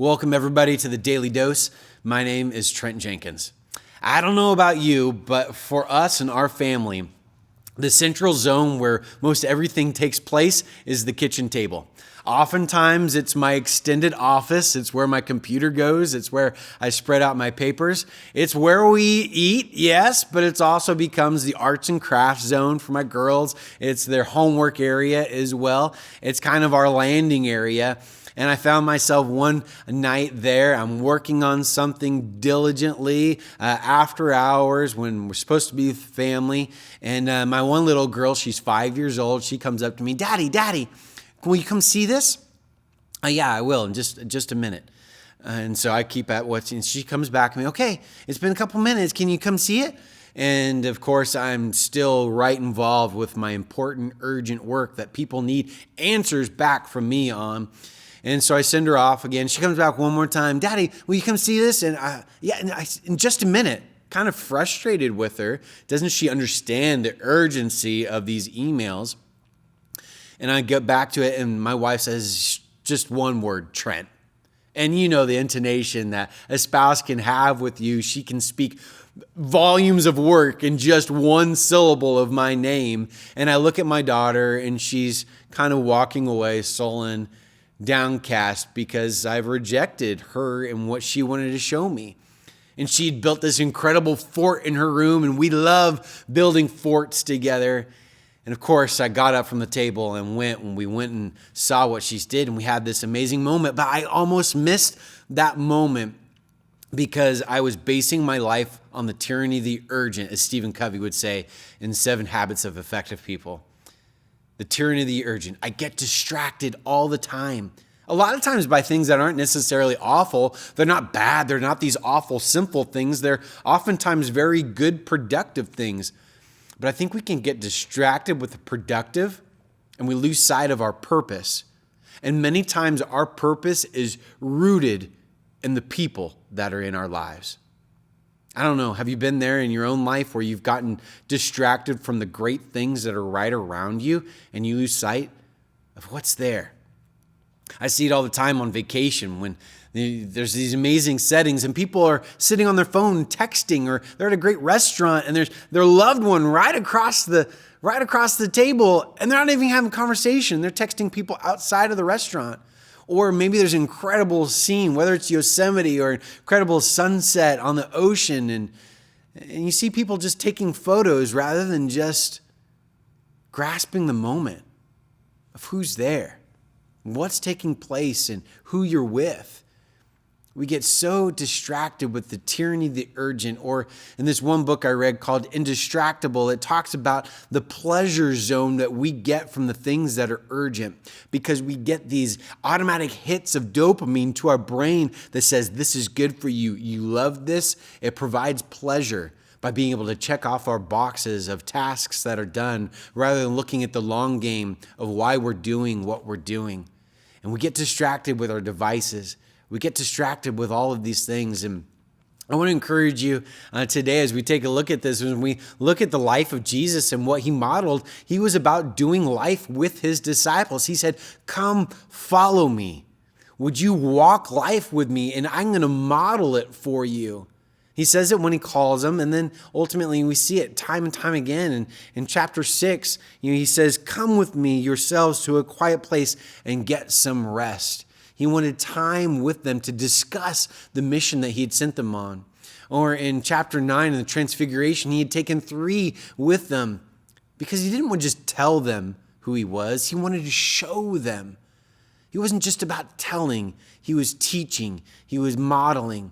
Welcome, everybody, to the Daily Dose. My name is Trent Jenkins. I don't know about you, but for us and our family, the central zone where most everything takes place is the kitchen table. Oftentimes, it's my extended office. It's where my computer goes. It's where I spread out my papers. It's where we eat, yes, but it also becomes the arts and crafts zone for my girls. It's their homework area as well. It's kind of our landing area. And I found myself one night there. I'm working on something diligently after hours when we're supposed to be with family. And my one little girl, she's 5 years old. She comes up to me, Daddy, will you come see this? Yeah, I will in just a minute. And so I keep at and she comes back to me, okay, it's been a couple minutes. Can you come see it? And of course, I'm still right involved with my important, urgent work that people need answers back from me on. And so I send her off again. She comes back one more time. Daddy, will you come see this? And in just a minute, kind of frustrated with her. Doesn't she understand the urgency of these emails? And I get back to it, and my wife says just one word, Trent. And you know the intonation that a spouse can have with you. She can speak volumes of work in just one syllable of my name. And I look at my daughter, and she's kind of walking away, sullen, downcast, because I've rejected her and what she wanted to show me. And she'd built this incredible fort in her room, and we love building forts together. And of course, I got up from the table and we went and saw what she did, and we had this amazing moment. But I almost missed that moment because I was basing my life on the tyranny of the urgent, as Stephen Covey would say in 7 Habits of Effective People. The tyranny of the urgent. I get distracted all the time. A lot of times by things that aren't necessarily awful. They're not bad. They're not these awful, simple things. They're oftentimes very good, productive things. But I think we can get distracted with the productive and we lose sight of our purpose. And many times our purpose is rooted in the people that are in our lives. I don't know, have you been there in your own life where you've gotten distracted from the great things that are right around you and you lose sight of what's there? I see it all the time on vacation when there's these amazing settings and people are sitting on their phone texting, or they're at a great restaurant and there's their loved one right across the table, and they're not even having a conversation. They're texting people outside of the restaurant. Or maybe there's an incredible scene, whether it's Yosemite or incredible sunset on the ocean, and you see people just taking photos rather than just grasping the moment of who's there, what's taking place, and who you're with. We get so distracted with the tyranny of the urgent, or in this one book I read called Indistractable, it talks about the pleasure zone that we get from the things that are urgent, because we get these automatic hits of dopamine to our brain that says, this is good for you. You love this. It provides pleasure by being able to check off our boxes of tasks that are done rather than looking at the long game of why we're doing what we're doing. And we get distracted with our devices. We get distracted with all of these things. And I want to encourage you today as we take a look at this, when we look at the life of Jesus and what he modeled, he was about doing life with his disciples. He said, come follow me. Would you walk life with me? And I'm going to model it for you. He says it when he calls them, and then ultimately we see it time and time again. And in chapter 6, he says, come with me yourselves to a quiet place and get some rest. He wanted time with them to discuss the mission that he had sent them on. Or in chapter 9, in the Transfiguration, he had taken 3 with them because he didn't want to just tell them who he was. He wanted to show them. He wasn't just about telling. He was teaching. He was modeling.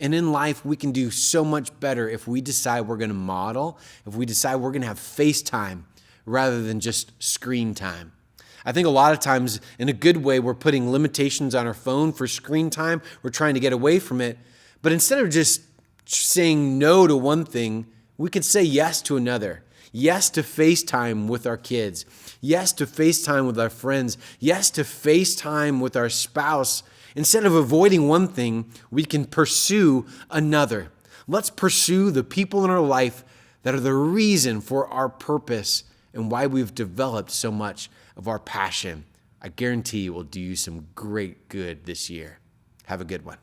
And in life, we can do so much better if we decide we're going to model, if we decide we're going to have face time rather than just screen time. I think a lot of times, in a good way, we're putting limitations on our phone for screen time. We're trying to get away from it. But instead of just saying no to one thing, we could say yes to another. Yes to FaceTime with our kids. Yes to FaceTime with our friends. Yes to FaceTime with our spouse. Instead of avoiding one thing, we can pursue another. Let's pursue the people in our life that are the reason for our purpose and why we've developed so much of our passion. I guarantee it will do you some great good this year. Have a good one.